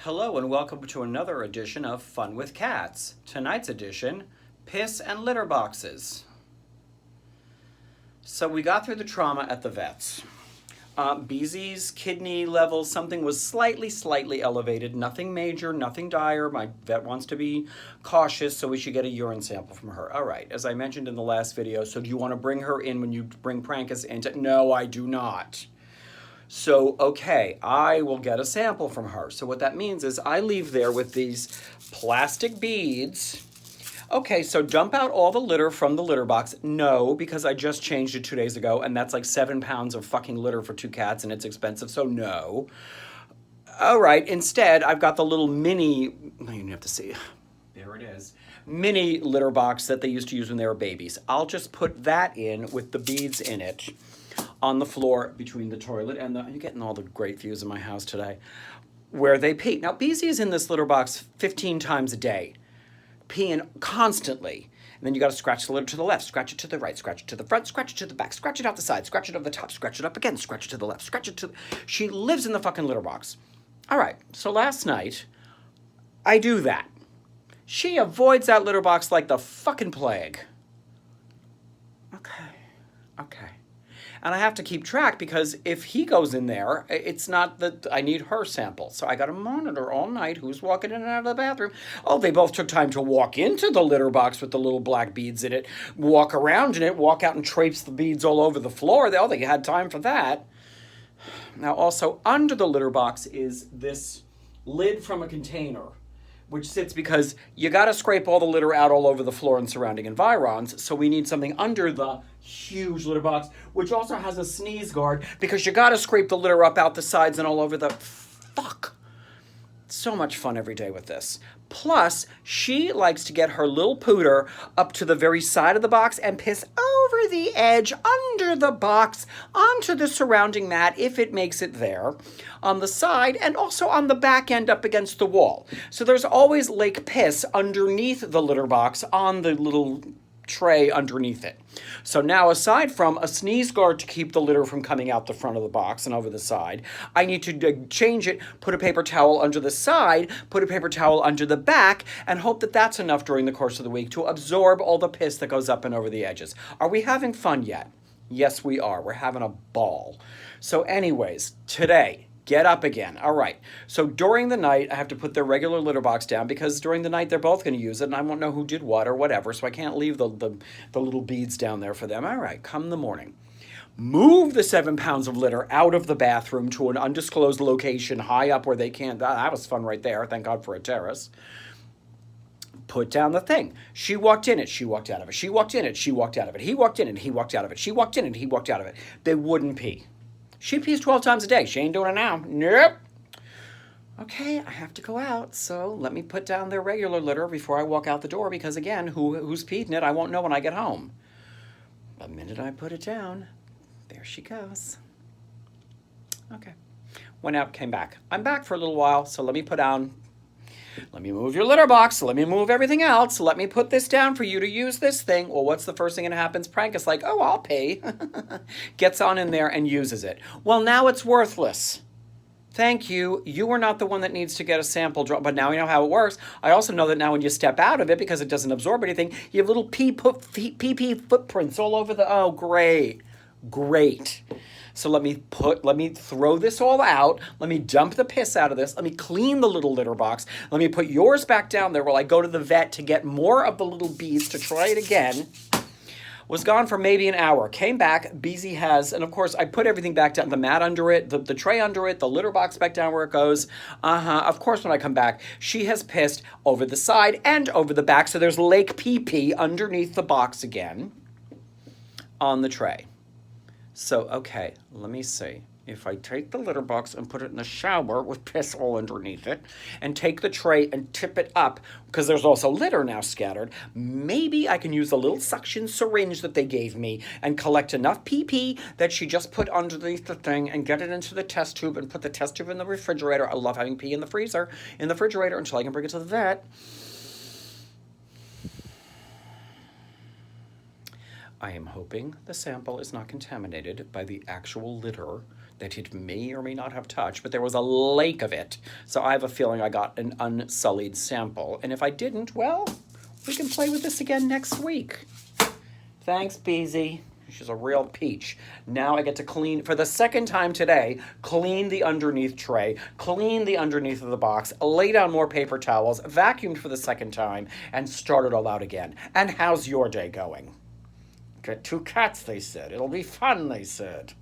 Hello and welcome to another edition of Fun with Cats. Tonight's edition, piss and litter boxes. So we got through the trauma at the vet's. Beezy's kidney level, something was slightly elevated. Nothing major, nothing dire. My vet wants to be cautious, so we should get a urine sample from her. All right, as I mentioned in the last video, so do you want to bring her in when you bring Prankus in? No, I do not. So, okay, I will get a sample from her. So what that means is I leave there with these plastic beads. Okay, so dump out all the litter from the litter box. No, because I just changed it 2 days ago, and that's like 7 pounds of fucking litter for 2 cats, and it's expensive, so no. All right, instead, I've got the little mini, you have to see, there it is, mini litter box that they used to use when they were babies. I'll just put that in with the beads in it on the floor between the toilet and you're getting all the great views of my house today, where they pee. Now, Beezy is in this litter box 15 times a day, peeing constantly. And then you got to scratch the litter to the left, scratch it to the right, scratch it to the front, scratch it to the back, scratch it out the side, scratch it over the top, scratch it up again, scratch it to the left, scratch it to... She lives in the fucking litter box. All right, so last night, I do that. She avoids that litter box like the fucking plague. Okay. And I have to keep track because if he goes in there, it's not that I need her sample. So I got to monitor all night who's walking in and out of the bathroom. Oh, they both took time to walk into the litter box with the little black beads in it, walk around in it, walk out and traipse the beads all over the floor. They had time for that. Now, also under the litter box is this lid from a container, which sits because you got to scrape all the litter out all over the floor and surrounding environs. So we need something under the huge litter box, which also has a sneeze guard because you got to scrape the litter up out the sides and all over the... Fuck. So much fun every day with this. Plus, she likes to get her little pooter up to the very side of the box and piss over the edge, under the box, onto the surrounding mat, if it makes it there, on the side, and also on the back end up against the wall. So there's always lake piss underneath the litter box on the little tray underneath it. So now, aside from a sneeze guard to keep the litter from coming out the front of the box and over the side, I need to change it, put a paper towel under the side, put a paper towel under the back, and hope that that's enough during the course of the week to absorb all the piss that goes up and over the edges. Are we having fun yet? Yes, we are. We're having a ball. So anyways, today, get up again. All right. So during the night, I have to put their regular litter box down because during the night they're both going to use it and I won't know who did what or whatever. So I can't leave the little beads down there for them. All right. Come the morning. Move the 7 pounds of litter out of the bathroom to an undisclosed location high up where they can't. That was fun right there. Thank God for a terrace. Put down the thing. She walked in it. She walked out of it. She walked in it. She walked out of it. He walked in and he walked out of it. She walked in and he walked out of it. They wouldn't pee. She pees 12 times a day. She ain't doing it now. Nope. Okay, I have to go out, so let me put down their regular litter before I walk out the door because, again, who's peed in it, I won't know when I get home. The minute I put it down, there she goes. Okay. Went out, came back. I'm back for a little while, so let me move your litter box. Let me move everything else. Let me put this down for you to use this thing. Well, what's the first thing that happens? Prankus like, oh, I'll pay. Gets on in there and uses it. Well, now it's worthless. Thank you. You were not the one that needs to get a sample drawn, but now you know how it works. I also know that now when you step out of it, because it doesn't absorb anything, you have little pee footprints all over the... Oh, great. Great. So let me throw this all out. Let me dump the piss out of this. Let me clean the little litter box. Let me put yours back down there while I go to the vet to get more of the little beads to try it again. Was gone for maybe an hour. Came back. Beezy has, and of course, I put everything back down. The mat under it, the tray under it, the litter box back down where it goes. Of course, when I come back, she has pissed over the side and over the back. So there's lake pee-pee underneath the box again on the tray. So, okay, let me see. If I take the litter box and put it in the shower with piss all underneath it, and take the tray and tip it up, because there's also litter now scattered, maybe I can use a little suction syringe that they gave me and collect enough pee-pee that she just put underneath the thing and get it into the test tube and put the test tube in the refrigerator. I love having pee in the freezer, in the refrigerator, until I can bring it to the vet. I am hoping the sample is not contaminated by the actual litter that it may or may not have touched, but there was a lake of it. So I have a feeling I got an unsullied sample. And if I didn't, well, we can play with this again next week. Thanks, Beezy. She's a real peach. Now I get to clean, for the second time today, clean the underneath tray, clean the underneath of the box, lay down more paper towels, vacuumed for the second time, and start it all out again. And how's your day going? Get 2 cats, they said. It'll be fun, they said.